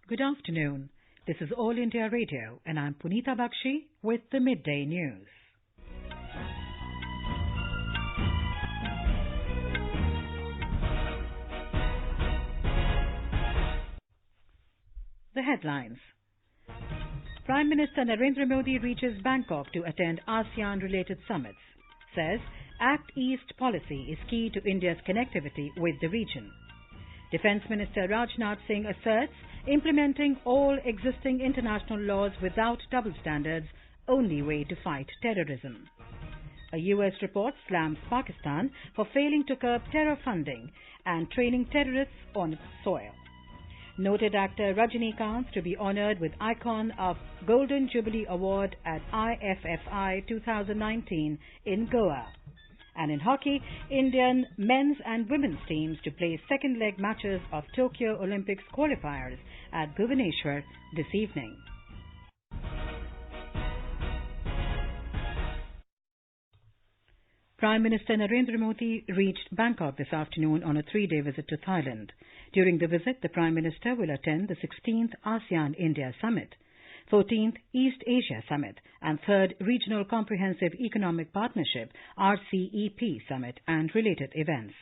Good afternoon. This is All India Radio and I'm Punita Bakshi with the Midday News. The headlines. Prime Minister Narendra Modi reaches Bangkok to attend ASEAN-related summits. Says, Act East policy is key to India's connectivity with the region. Defence Minister Rajnath Singh asserts implementing all existing international laws without double standards, only way to fight terrorism. A US report slams Pakistan for failing to curb terror funding and training terrorists on its soil. Noted actor Rajinikanth to be honoured with Icon of Golden Jubilee Award at IFFI 2019 in Goa. And in hockey, Indian men's and women's teams to play second leg matches of Tokyo Olympics Qualifiers at Bhubaneswar this evening. Prime Minister Narendra Modi reached Bangkok this afternoon on a 3-day visit to Thailand. During the visit, the Prime Minister will attend the 16th ASEAN-India Summit, 14th East Asia Summit and 3rd Regional Comprehensive Economic Partnership RCEP Summit and related events.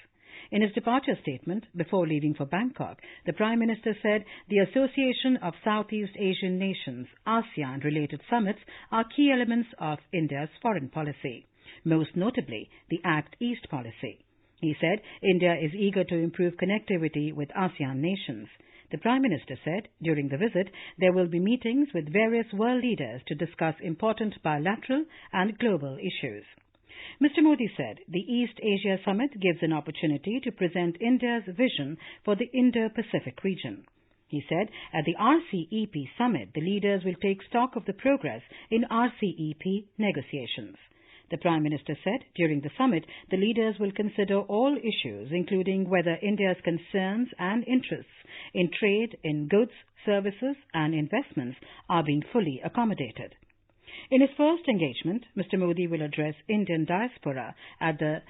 In his departure statement before leaving for Bangkok, the Prime Minister said the Association of Southeast Asian Nations ASEAN-related summits are key elements of India's foreign policy, most notably the Act East policy. He said India is eager to improve connectivity with ASEAN nations. The Prime Minister said during the visit there will be meetings with various world leaders to discuss important bilateral and global issues. Mr. Modi said the East Asia Summit gives an opportunity to present India's vision for the Indo-Pacific region. He said at the RCEP Summit the leaders will take stock of the progress in RCEP negotiations. The Prime Minister said during the summit the leaders will consider all issues including whether India's concerns and interests in trade, in goods, services and investments are being fully accommodated. In his first engagement, Mr. Modi will address Indian diaspora at the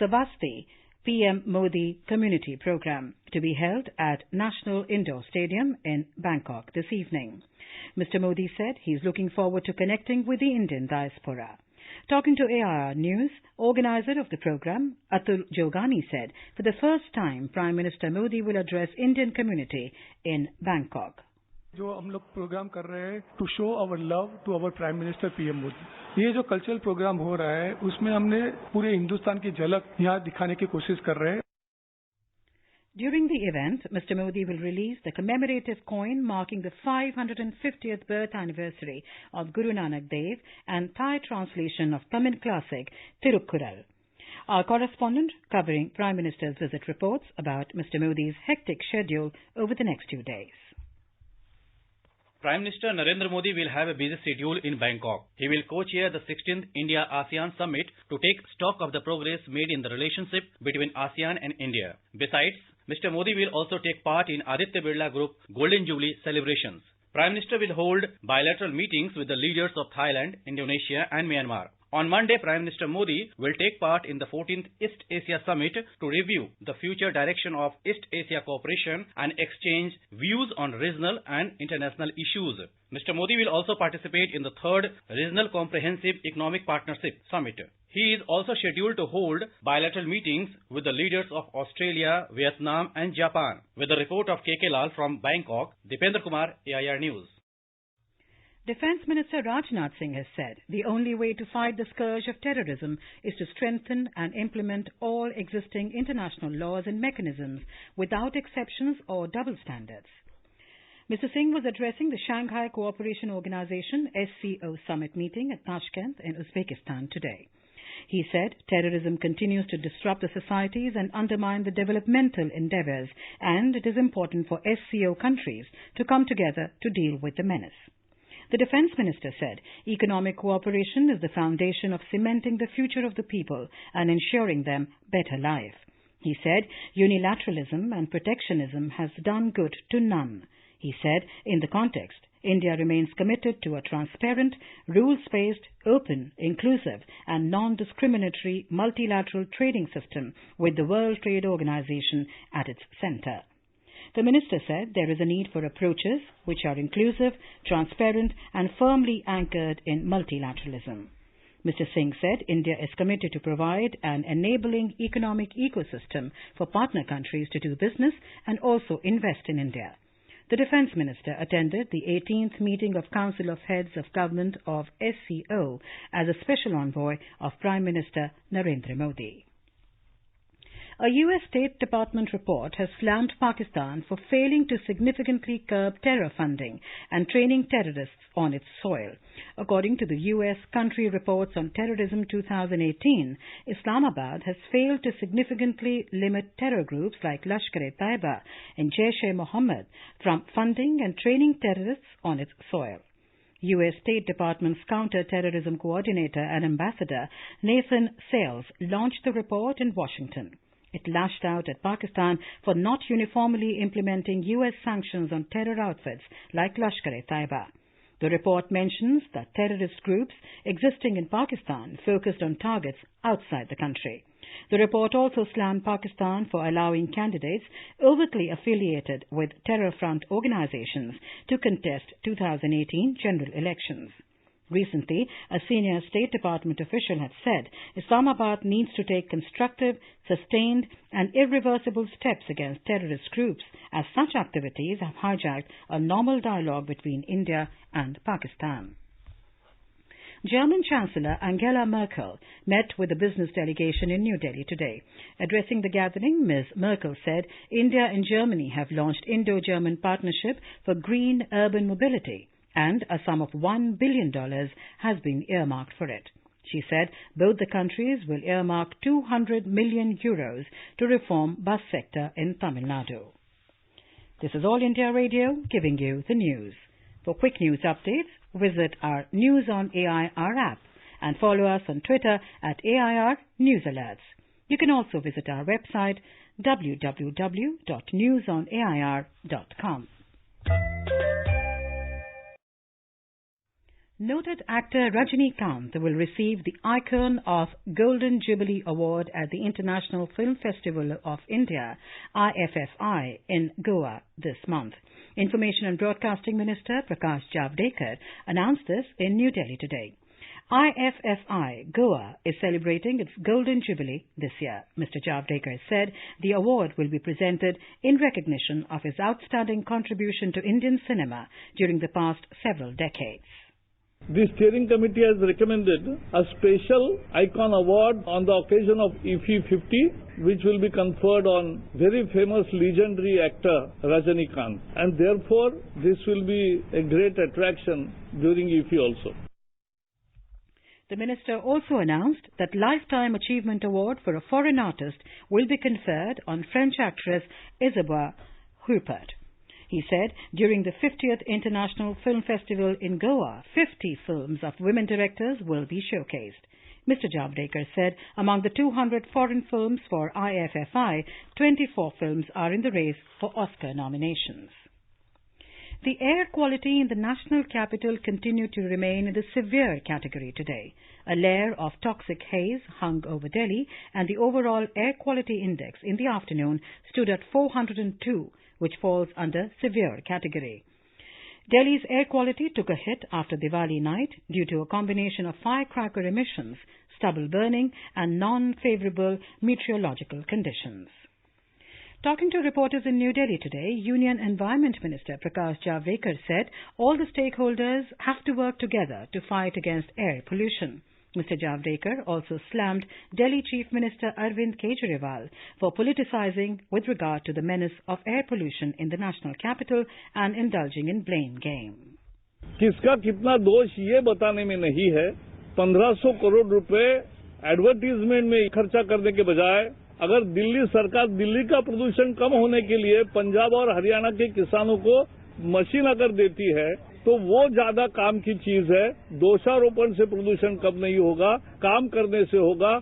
Savasti PM Modi Community Programme to be held at National Indoor Stadium in Bangkok this evening. Mr. Modi said he is looking forward to connecting with the Indian diaspora. Talking to AIR News, organizer of the program, Atul Jogani said for the first time Prime Minister Modi will address Indian community in Bangkok. जो हम लोग programme कर रहे हैं to show our love to our prime minister PM Modi, ये जो cultural programme हो रहा है उसमें हमने पूरे हिंदुस्तान की झलक यहाँ दिखाने की कोशिश कर रहे हैं. During the event, Mr. Modi will release the commemorative coin marking the 550th birth anniversary of Guru Nanak Dev and Thai translation of Tamil classic Tirukkural. Our correspondent covering Prime Minister's visit reports about Mr. Modi's hectic schedule over the next 2 days. Prime Minister Narendra Modi will have a busy schedule in Bangkok. He will co-chair the 16th India-ASEAN Summit to take stock of the progress made in the relationship between ASEAN and India. Besides, Mr. Modi will also take part in Aditya Birla Group Golden Jubilee celebrations. Prime Minister will hold bilateral meetings with the leaders of Thailand, Indonesia and Myanmar. On Monday, Prime Minister Modi will take part in the 14th East Asia Summit to review the future direction of East Asia cooperation and exchange views on regional and international issues. Mr. Modi will also participate in the 3rd Regional Comprehensive Economic Partnership Summit. He is also scheduled to hold bilateral meetings with the leaders of Australia, Vietnam and Japan. With the report of KK Lal from Bangkok, Dipendra Kumar, AIR News. Defence Minister Rajnath Singh has said the only way to fight the scourge of terrorism is to strengthen and implement all existing international laws and mechanisms without exceptions or double standards. Mr. Singh was addressing the Shanghai Cooperation Organization SCO summit meeting at Tashkent in Uzbekistan today. He said terrorism continues to disrupt the societies and undermine the developmental endeavours, and it is important for SCO countries to come together to deal with the menace. The Defence Minister said economic cooperation is the foundation of cementing the future of the people and ensuring them better life. He said unilateralism and protectionism has done good to none. He said in the context, India remains committed to a transparent, rules-based, open, inclusive and non-discriminatory multilateral trading system with the World Trade Organization at its center. The minister said there is a need for approaches which are inclusive, transparent and firmly anchored in multilateralism. Mr. Singh said India is committed to provide an enabling economic ecosystem for partner countries to do business and also invest in India. The Defence Minister attended the 18th meeting of Council of Heads of Government of SCO as a special envoy of Prime Minister Narendra Modi. A U.S. State Department report has slammed Pakistan for failing to significantly curb terror funding and training terrorists on its soil. According to the U.S. Country Reports on Terrorism 2018, Islamabad has failed to significantly limit terror groups like Lashkar-e-Taiba and Jaish-e-Mohammed from funding and training terrorists on its soil. U.S. State Department's counter-terrorism coordinator and ambassador Nathan Sales launched the report in Washington. It lashed out at Pakistan for not uniformly implementing U.S. sanctions on terror outfits like Lashkar-e-Taiba. The report mentions that terrorist groups existing in Pakistan focused on targets outside the country. The report also slammed Pakistan for allowing candidates overtly affiliated with terror front organizations to contest 2018 general elections. Recently, a senior State Department official had said Islamabad needs to take constructive, sustained and irreversible steps against terrorist groups, as such activities have hijacked a normal dialogue between India and Pakistan. German Chancellor Angela Merkel met with a business delegation in New Delhi today. Addressing the gathering, Ms. Merkel said India and Germany have launched Indo-German Partnership for Green Urban Mobility, and a sum of $1 billion has been earmarked for it. She said both the countries will earmark 200 million euros to reform bus sector in Tamil Nadu. This is All India Radio giving you the news. For quick news updates, visit our News on AIR app and follow us on Twitter at AIR News Alerts. You can also visit our website www.newsonair.com. Noted actor Rajinikanth will receive the Icon of Golden Jubilee Award at the International Film Festival of India, IFFI, in Goa this month. Information and Broadcasting Minister Prakash Javadekar announced this in New Delhi today. IFFI Goa is celebrating its Golden Jubilee this year. Mr. Javadekar said the award will be presented in recognition of his outstanding contribution to Indian cinema during the past several decades. The steering committee has recommended a special Icon Award on the occasion of IFFI 50, which will be conferred on very famous legendary actor Rajinikanth. And therefore, this will be a great attraction during IFFI also. The minister also announced that Lifetime Achievement Award for a foreign artist will be conferred on French actress Isabelle Huppert. He said during the 50th International Film Festival in Goa, 50 films of women directors will be showcased. Mr. Javadekar said among the 200 foreign films for IFFI, 24 films are in the race for Oscar nominations. The air quality in the national capital continued to remain in the severe category today. A layer of toxic haze hung over Delhi, and the overall air quality index in the afternoon stood at 402, which falls under severe category. Delhi's air quality took a hit after Diwali night due to a combination of firecracker emissions, stubble burning and non-favorable meteorological conditions. Talking to reporters in New Delhi today, Union Environment Minister Prakash Javadekar said all the stakeholders have to work together to fight against air pollution. Mr. Javadekar also slammed Delhi Chief Minister Arvind Kejriwal for politicizing with regard to the menace of air pollution in the national capital and indulging in blame game. किसका कितना दोष ये बताने में नहीं है, 1500 करोड़ रुपए advertisement में खर्चा करने के बजाय अगर दिल्ली सरकार दिल्ली का प्रदूषण कम होने के लिए पंजाब और हरियाणा के किसानों को मशीन अगर देती है तो वो ज्यादा काम की चीज है। दोषारोपण से प्रदूषण कम नहीं होगा, काम करने से होगा।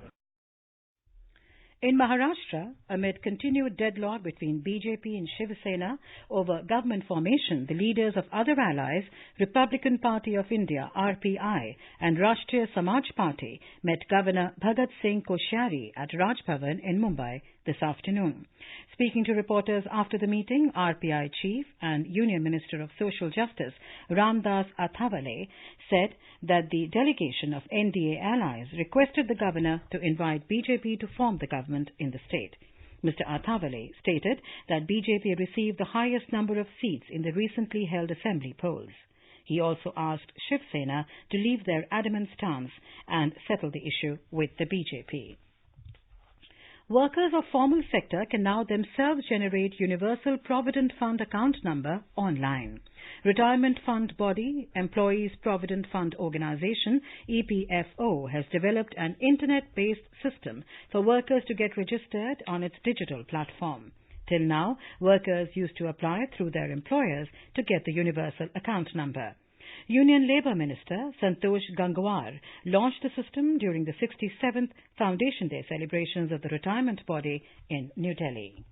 In Maharashtra, amid continued deadlock between BJP and Shiv Sena over government formation, the leaders of other allies, Republican Party of India (RPI) and Rashtriya Samaj Party, met Governor Bhagat Singh Koshyari at Raj Bhavan in Mumbai this afternoon. Speaking to reporters after the meeting, RPI Chief and Union Minister of Social Justice Ramdas Athavale said that the delegation of NDA allies requested the governor to invite BJP to form the government in the state. Mr. Athavale stated that BJP received the highest number of seats in the recently held assembly polls. He also asked Shiv Sena to leave their adamant stance and settle the issue with the BJP. Workers of formal sector can now themselves generate Universal Provident Fund account number online. Retirement Fund Body, Employees Provident Fund Organization, EPFO, has developed an internet-based system for workers to get registered on its digital platform. Till now, workers used to apply through their employers to get the universal account number. Union Labour Minister Santosh Gangwar launched the system during the 67th Foundation Day celebrations of the retirement body in New Delhi.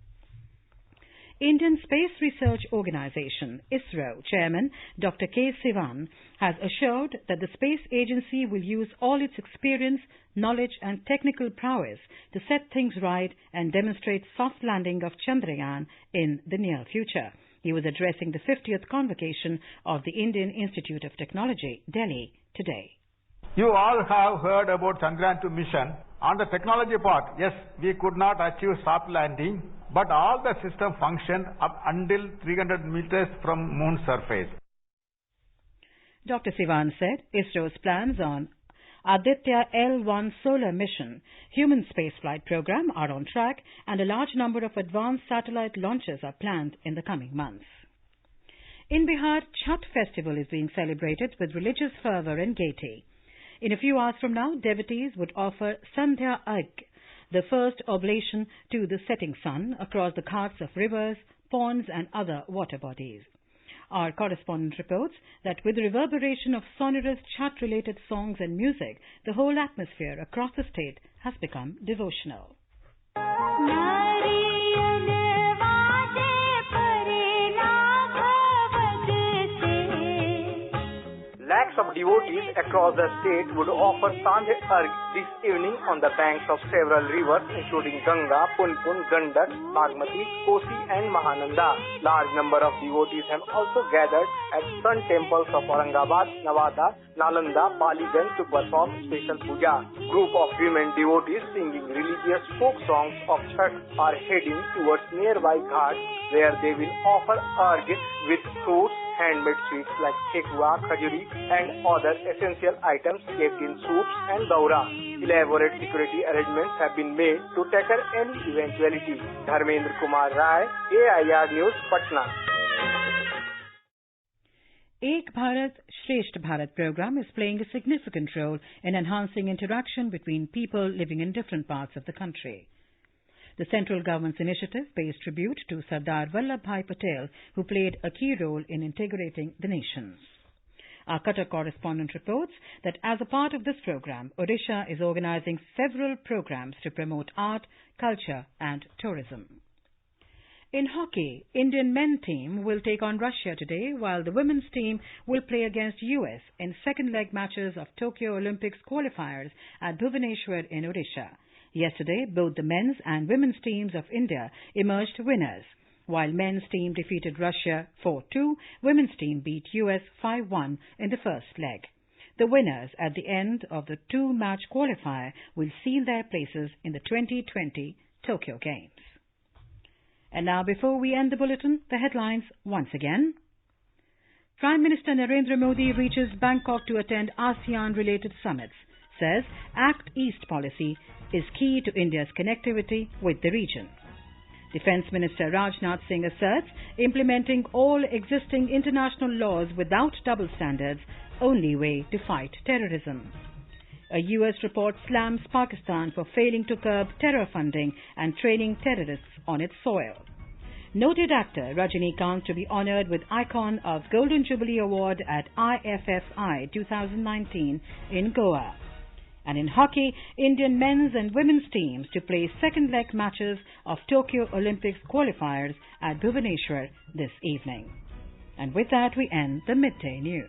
Indian Space Research Organisation, ISRO Chairman Dr. K. Sivan has assured that the space agency will use all its experience, knowledge and technical prowess to set things right and demonstrate soft landing of Chandrayaan in the near future. He was addressing the 50th convocation of the Indian Institute of Technology, Delhi, today. You all have heard about Chandrayaan-2 mission. On the technology part, yes, we could not achieve soft landing, but all the system functioned up until 300 meters from moon surface. Dr. Sivan said ISRO's plans on Aditya L1 solar mission, human spaceflight program are on track and a large number of advanced satellite launches are planned in the coming months. In Bihar, Chhath festival is being celebrated with religious fervour and gaiety. In a few hours from now, devotees would offer Sandhya Arg, the first oblation to the setting sun across the ghats of rivers, ponds and other water bodies. Our correspondent reports that with the reverberation of sonorous Chhath-related songs and music, the whole atmosphere across the state has become devotional. Lakhs of devotees across the state would offer Sandhya Arg this evening on the banks of several rivers including Ganga, Punpun, Gandak, Bagmati, Kosi and Mahananda. Large number of devotees have also gathered at sun temples of Aurangabad, Navada, Nalanda, Paliganj to perform special puja. Group of women devotees singing religious folk songs of Chhath are heading towards nearby ghats where they will offer Arg with fruits, handmade sweets like thekua, khajuri and other essential items kept in soups and daura. Elaborate security arrangements have been made to tackle any eventuality. Dharmendra Kumar Rai, AIR News, Patna. Ek Bharat, Shresth Bharat program is playing a significant role in enhancing interaction between people living in different parts of the country. The central government's initiative pays tribute to Sardar Vallabhbhai Patel, who played a key role in integrating the nations. Our Qatar correspondent reports that as a part of this program, Odisha is organizing several programs to promote art, culture and tourism. In hockey, Indian men team will take on Russia today, while the women's team will play against US in second leg matches of Tokyo Olympics Qualifiers at Bhubaneswar in Odisha. Yesterday, both the men's and women's teams of India emerged winners. While men's team defeated Russia 4-2, women's team beat US 5-1 in the first leg. The winners at the end of the two-match qualifier will seal their places in the 2020 Tokyo Games. And now, before we end the bulletin, the headlines once again. Prime Minister Narendra Modi reaches Bangkok to attend ASEAN-related summits, says Act East policy is key to India's connectivity with the region. Defence Minister Rajnath Singh asserts implementing all existing international laws without double standards, only way to fight terrorism. A US report slams Pakistan for failing to curb terror funding and training terrorists on its soil. Noted actor Rajinikanth to be honoured with Icon of Golden Jubilee Award at IFFI 2019 in Goa. And in hockey, Indian men's and women's teams to play second leg matches of Tokyo Olympics Qualifiers at Bhubaneswar this evening. And with that, we end the midday news.